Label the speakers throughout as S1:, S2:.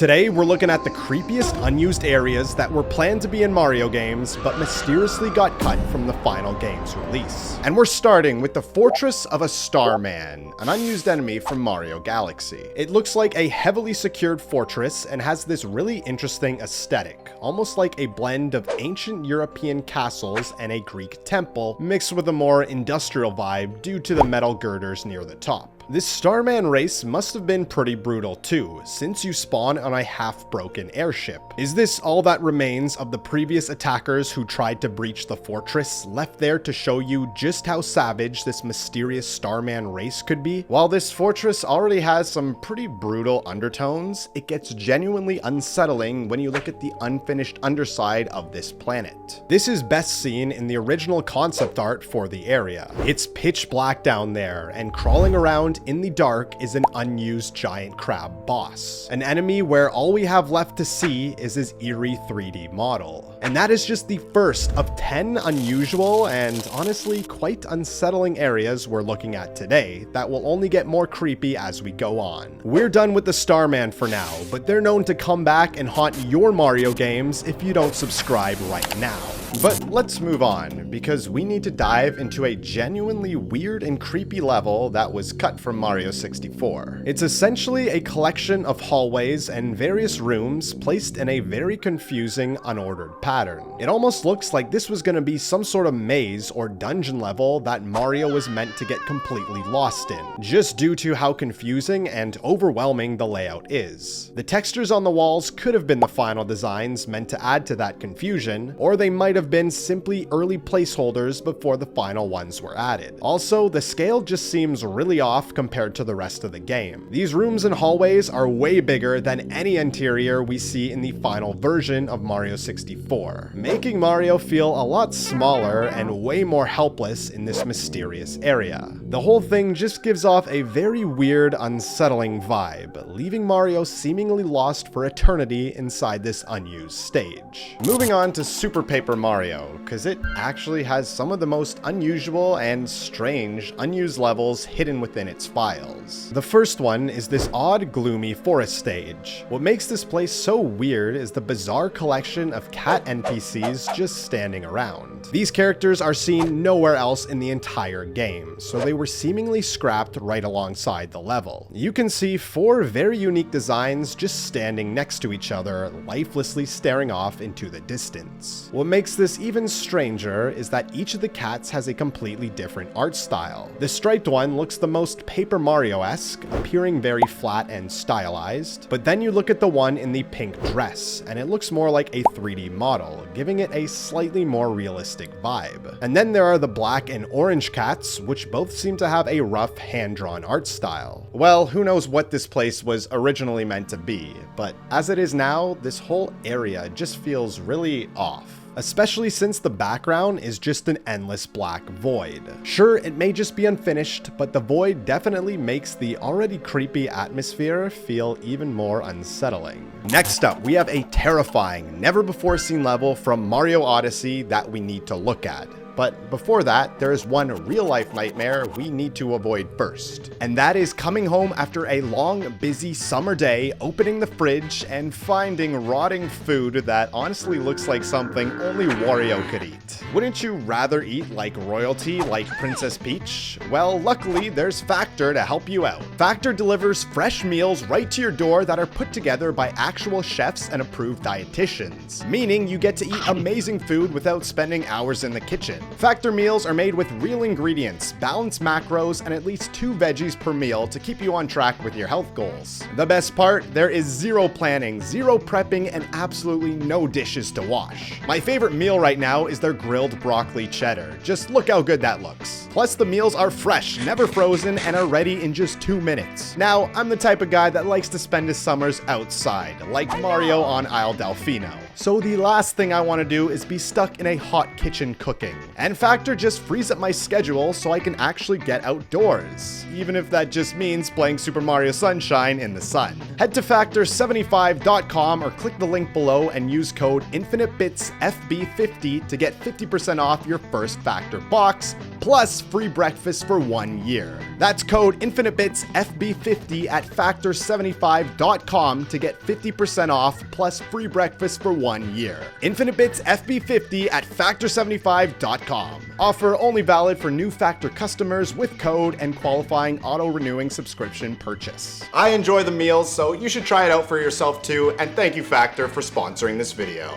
S1: Today, we're looking at the creepiest unused areas that were planned to be in Mario games, but mysteriously got cut from the final game's release. And we're starting with the Fortress of a Starman, an unused enemy from Mario Galaxy. It looks like a heavily secured fortress and has this really interesting aesthetic, almost like a blend of ancient European castles and a Greek temple, mixed with a more industrial vibe due to the metal girders near the top. This Starman race must have been pretty brutal too, since you spawn on a half-broken airship. Is this all that remains of the previous attackers who tried to breach the fortress, left there to show you just how savage this mysterious Starman race could be? While this fortress already has some pretty brutal undertones, it gets genuinely unsettling when you look at the unfinished underside of this planet. This is best seen in the original concept art for the area. It's pitch black down there, and crawling around in the dark is an unused giant crab boss, an enemy where all we have left to see is his eerie 3D model. And that is just the first of 10 unusual and honestly quite unsettling areas we're looking at today that will only get more creepy as we go on. We're done with the Starman for now, but they're known to come back and haunt your Mario games if you don't subscribe right now. But let's move on, because we need to dive into a genuinely weird and creepy level that was cut from Mario 64. It's essentially a collection of hallways and various rooms placed in a very confusing, unordered pattern. It almost looks like this was going to be some sort of maze or dungeon level that Mario was meant to get completely lost in, just due to how confusing and overwhelming the layout is. The textures on the walls could have been the final designs meant to add to that confusion, or they might have been simply early placeholders before the final ones were added. Also, the scale just seems really off compared to the rest of the game. These rooms and hallways are way bigger than any interior we see in the final version of Mario 64, making Mario feel a lot smaller and way more helpless in this mysterious area. The whole thing just gives off a very weird, unsettling vibe, leaving Mario seemingly lost for eternity inside this unused stage. Moving on to Super Paper Mario, because it actually has some of the most unusual and strange unused levels hidden within its files. The first one is this odd, gloomy forest stage. What makes this place so weird is the bizarre collection of cat NPCs just standing around. These characters are seen nowhere else in the entire game, so they were seemingly scrapped right alongside the level. You can see 4 very unique designs just standing next to each other, lifelessly staring off into the distance. What makes this even stranger is that each of the cats has a completely different art style. The striped one looks the most Paper Mario-esque, appearing very flat and stylized, but then you look at the one in the pink dress, and it looks more like a 3D model, giving it a slightly more realistic vibe. And then there are the black and orange cats, which both seem to have a rough hand-drawn art style. Well, who knows what this place was originally meant to be, but as it is now, this whole area just feels really off. Especially since the background is just an endless black void. Sure, it may just be unfinished, but the void definitely makes the already creepy atmosphere feel even more unsettling. Next up, we have a terrifying, never-before-seen level from Mario Odyssey that we need to look at. But before that, there is one real-life nightmare we need to avoid first. And that is coming home after a long, busy summer day, opening the fridge, and finding rotting food that honestly looks like something only Wario could eat. Wouldn't you rather eat like royalty, like Princess Peach? Well, luckily, there's Factor to help you out. Factor delivers fresh meals right to your door that are put together by actual chefs and approved dietitians, meaning you get to eat amazing food without spending hours in the kitchen. Factor meals are made with real ingredients, balanced macros, and at least 2 veggies per meal to keep you on track with your health goals. The best part, there is zero planning, zero prepping, and absolutely no dishes to wash. My favorite meal right now is their grilled broccoli cheddar. Just look how good that looks. Plus, the meals are fresh, never frozen, and are ready in just 2 minutes. Now, I'm the type of guy that likes to spend his summers outside, like Mario on Isle Delfino. So the last thing I want to do is be stuck in a hot kitchen cooking. And Factor just frees up my schedule so I can actually get outdoors, even if that just means playing Super Mario Sunshine in the sun. Head to factor75.com or click the link below and use code InfiniteBitsFB50 to get 50% off your first Factor box, plus free breakfast for 1 year. That's code InfiniteBitsFB50 at factor75.com to get 50% off plus free breakfast for 1 year. InfiniteBitsFB50 at factor75.com. Offer only valid for new Factor customers with code and qualifying auto-renewing subscription purchase. I enjoy the meals, so you should try it out for yourself too, and thank you Factor for sponsoring this video.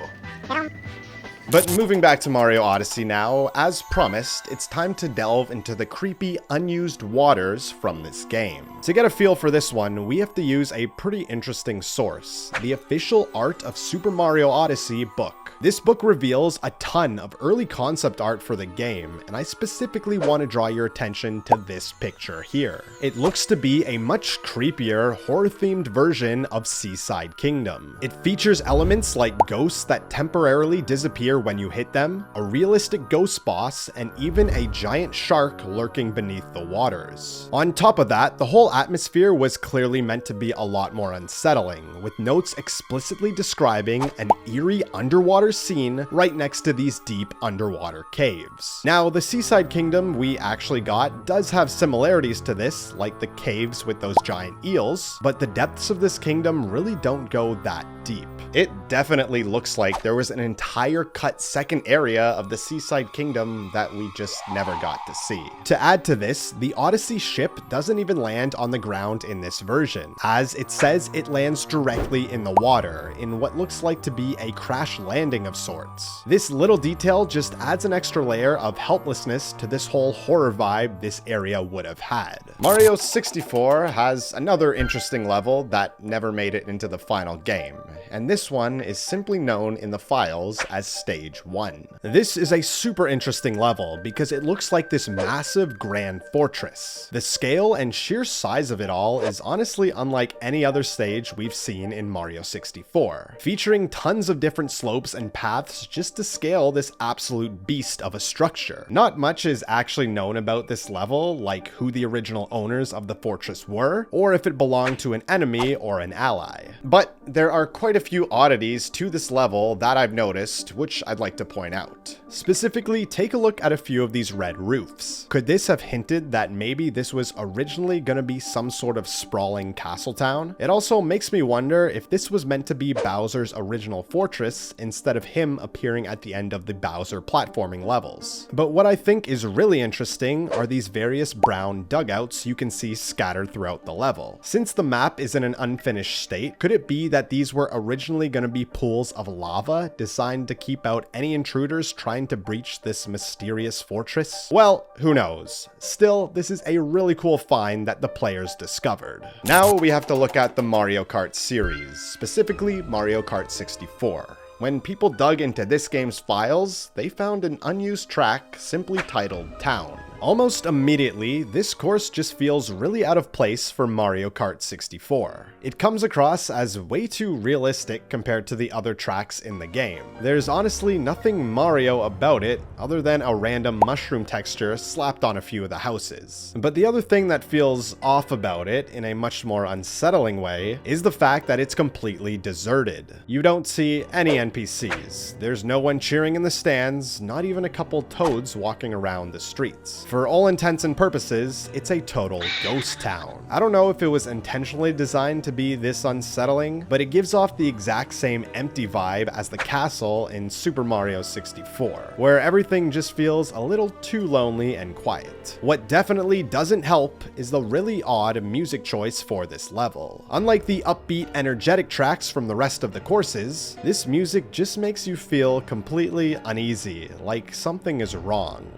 S1: But moving back to Mario Odyssey now, as promised, it's time to delve into the creepy, unused waters from this game. To get a feel for this one, we have to use a pretty interesting source, the official Art of Super Mario Odyssey book. This book reveals a ton of early concept art for the game, and I specifically want to draw your attention to this picture here. It looks to be a much creepier, horror-themed version of Seaside Kingdom. It features elements like ghosts that temporarily disappear when you hit them, a realistic ghost boss, and even a giant shark lurking beneath the waters. On top of that, the whole atmosphere was clearly meant to be a lot more unsettling, with notes explicitly describing an eerie underwater scene right next to these deep underwater caves. Now, the Seaside Kingdom we actually got does have similarities to this, like the caves with those giant eels, but the depths of this kingdom really don't go that deep. It definitely looks like there was an entire cut second area of the Seaside Kingdom that we just never got to see. To add to this, the Odyssey ship doesn't even land on the ground in this version, as it says it lands directly in the water, in what looks like to be a crash landing of sorts. This little detail just adds an extra layer of helplessness to this whole horror vibe this area would have had. Mario 64 has another interesting level that never made it into the final game, and this one is simply known in the files as Stage 1. This is a super interesting level because it looks like this massive grand fortress. The scale and sheer size of it all is honestly unlike any other stage we've seen in Mario 64, featuring tons of different slopes and paths just to scale this absolute beast of a structure. Not much is actually known about this level, like who the original owners of the fortress were, or if it belonged to an enemy or an ally. But there are quite a few oddities to this level that I've noticed, which I'd like to point out. Specifically, take a look at a few of these red roofs. Could this have hinted that maybe this was originally gonna be some sort of sprawling castle town? It also makes me wonder if this was meant to be Bowser's original fortress instead of him appearing at the end of the Bowser platforming levels. But what I think is really interesting are these various brown dugouts you can see scattered throughout the level. Since the map is in an unfinished state, could it be that these were originally going to be pools of lava designed to keep out any intruders trying to breach this mysterious fortress? Well, who knows? Still, this is a really cool find that the players discovered. Now we have to look at the Mario Kart series, specifically Mario Kart 64. When people dug into this game's files, they found an unused track simply titled Town. Almost immediately, this course just feels really out of place for Mario Kart 64. It comes across as way too realistic compared to the other tracks in the game. There's honestly nothing Mario about it other than a random mushroom texture slapped on a few of the houses. But the other thing that feels off about it in a much more unsettling way is the fact that it's completely deserted. You don't see any NPCs. There's no one cheering in the stands, not even a couple toads walking around the streets. For all intents and purposes, it's a total ghost town. I don't know if it was intentionally designed to be this unsettling, but it gives off the exact same empty vibe as the castle in Super Mario 64, where everything just feels a little too lonely and quiet. What definitely doesn't help is the really odd music choice for this level. Unlike the upbeat, energetic tracks from the rest of the courses, this music just makes you feel completely uneasy, like something is wrong.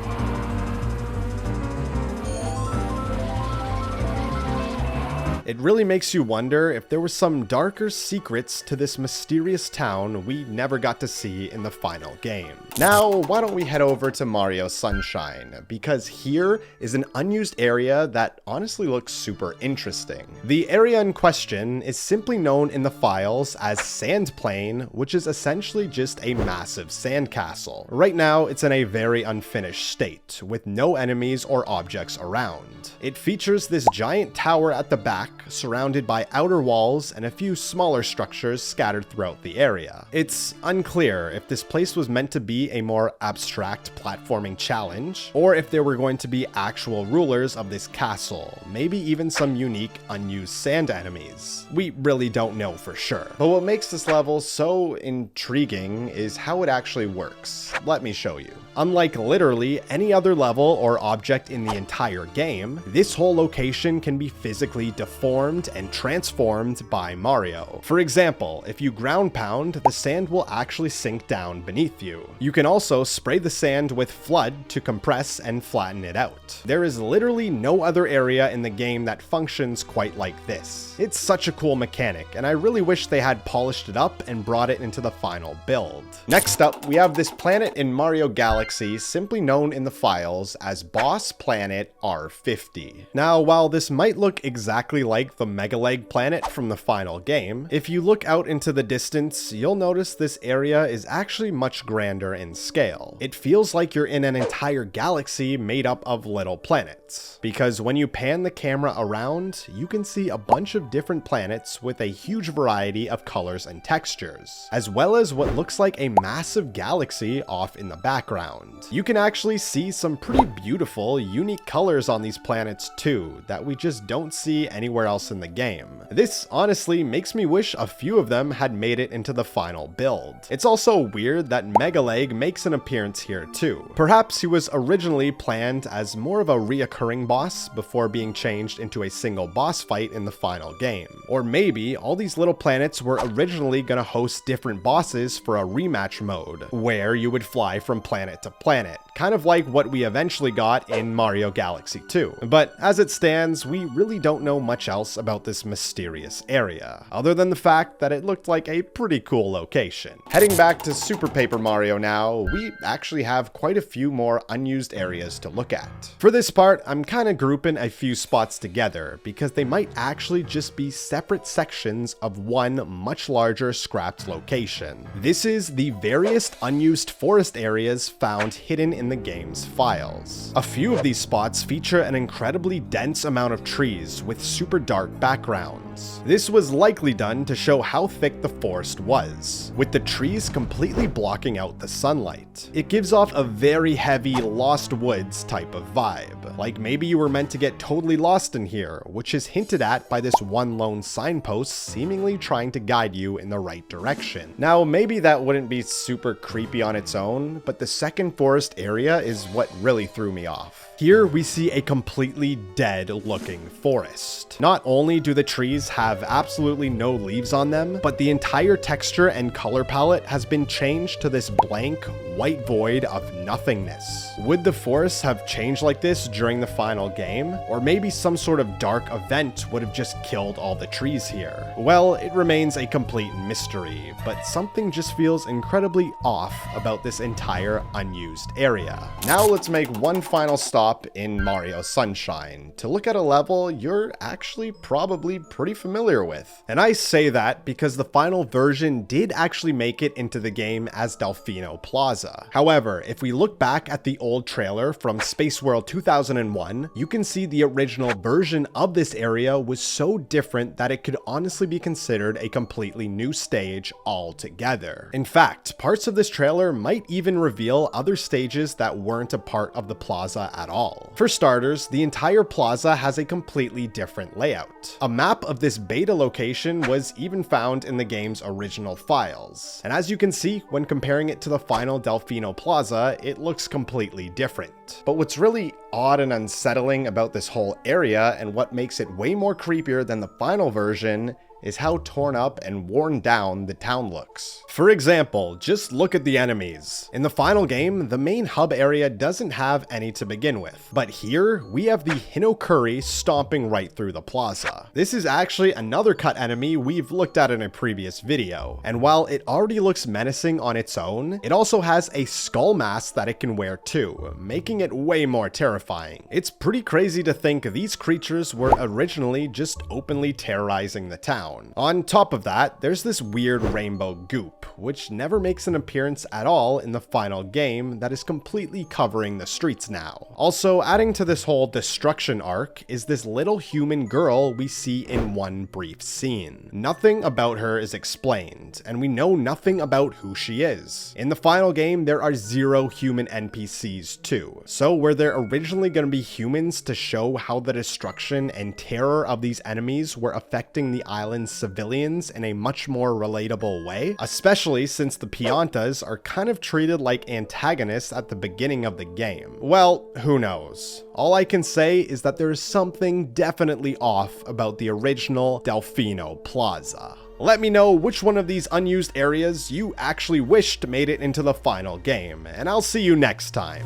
S1: It really makes you wonder if there were some darker secrets to this mysterious town we never got to see in the final game. Now, why don't we head over to Mario Sunshine, because here is an unused area that honestly looks super interesting. The area in question is simply known in the files as Sand Plain, which is essentially just a massive sandcastle. Right now, it's in a very unfinished state, with no enemies or objects around. It features this giant tower at the back, surrounded by outer walls and a few smaller structures scattered throughout the area. It's unclear if this place was meant to be a more abstract platforming challenge, or if there were going to be actual rulers of this castle, maybe even some unique unused sand enemies. We really don't know for sure. But what makes this level so intriguing is how it actually works. Let me show you. Unlike literally any other level or object in the entire game, this whole location can be physically deformed and transformed by Mario. For example, if you ground pound, the sand will actually sink down beneath you. You can also spray the sand with FLUDD to compress and flatten it out. There is literally no other area in the game that functions quite like this. It's such a cool mechanic, and I really wish they had polished it up and brought it into the final build. Next up, we have this planet in Mario Galaxy, simply known in the files as Boss Planet R50. Now, while this might look exactly like the Mega Leg planet from the final game, if you look out into the distance, you'll notice this area is actually much grander in scale. It feels like you're in an entire galaxy made up of little planets, because when you pan the camera around, you can see a bunch of different planets with a huge variety of colors and textures, as well as what looks like a massive galaxy off in the background. You can actually see some pretty beautiful, unique colors on these planets too, that we just don't see anywhere else in the game. This honestly makes me wish a few of them had made it into the final build. It's also weird that Mega Leg makes an appearance here too. Perhaps he was originally planned as more of a reoccurring boss before being changed into a single boss fight in the final game. Or maybe all these little planets were originally gonna host different bosses for a rematch mode, where you would fly from planet to planet, kind of like what we eventually got in Mario Galaxy 2. But as it stands, we really don't know much else about this mysterious area, other than the fact that it looked like a pretty cool location. Heading back to Super Paper Mario now, we actually have quite a few more unused areas to look at. For this part, I'm kind of grouping a few spots together, because they might actually just be separate sections of one much larger scrapped location. This is the various unused forest areas found hidden in the game's files. A few of these spots feature an incredibly dense amount of trees with super dark backgrounds. This was likely done to show how thick the forest was, with the trees completely blocking out the sunlight. It gives off a very heavy Lost Woods type of vibe, like maybe you were meant to get totally lost in here, which is hinted at by this one lone signpost seemingly trying to guide you in the right direction. Now, maybe that wouldn't be super creepy on its own, but the second forest area is what really threw me off. Here we see a completely dead looking forest. Not only do the trees have absolutely no leaves on them, but the entire texture and color palette has been changed to this blank, white void of nothingness. Would the forests have changed like this during the final game? Or maybe some sort of dark event would have just killed all the trees here? Well, it remains a complete mystery, but something just feels incredibly off about this entire unused area. Now let's make one final stop in Mario Sunshine to look at a level you're actually probably pretty familiar with. And I say that because the final version did actually make it into the game as Delfino Plaza. However, if we look back at the old trailer from Space World 2001, you can see the original version of this area was so different that it could honestly be considered a completely new stage altogether. In fact, parts of this trailer might even reveal other stages that weren't a part of the plaza at all. For starters, the entire plaza has a completely different layout. A map of this beta location was even found in the game's original files, and as you can see, when comparing it to the final Delfino Plaza, it looks completely different. But what's really odd and unsettling about this whole area, and what makes it way more creepier than the final version, is how torn up and worn down the town looks. For example, just look at the enemies. In the final game, the main hub area doesn't have any to begin with, but here we have the Hinokuri stomping right through the plaza. This is actually another cut enemy we've looked at in a previous video, and while it already looks menacing on its own, it also has a skull mask that it can wear too, making it way more terrifying. It's pretty crazy to think these creatures were originally just openly terrorizing the town. On top of that, there's this weird rainbow goop, which never makes an appearance at all in the final game that is completely covering the streets now. Also, adding to this whole destruction arc is this little human girl we see in one brief scene. Nothing about her is explained, and we know nothing about who she is. In the final game, there are 0 human NPCs too, so were there originally going to be humans to show how the destruction and terror of these enemies were affecting the island's civilians in a much more relatable way? Especially since the Piantas are kind of treated like antagonists at the beginning of the game. Well, who knows? All I can say is that there is something definitely off about the original Delfino Plaza. Let me know which one of these unused areas you actually wished made it into the final game, and I'll see you next time.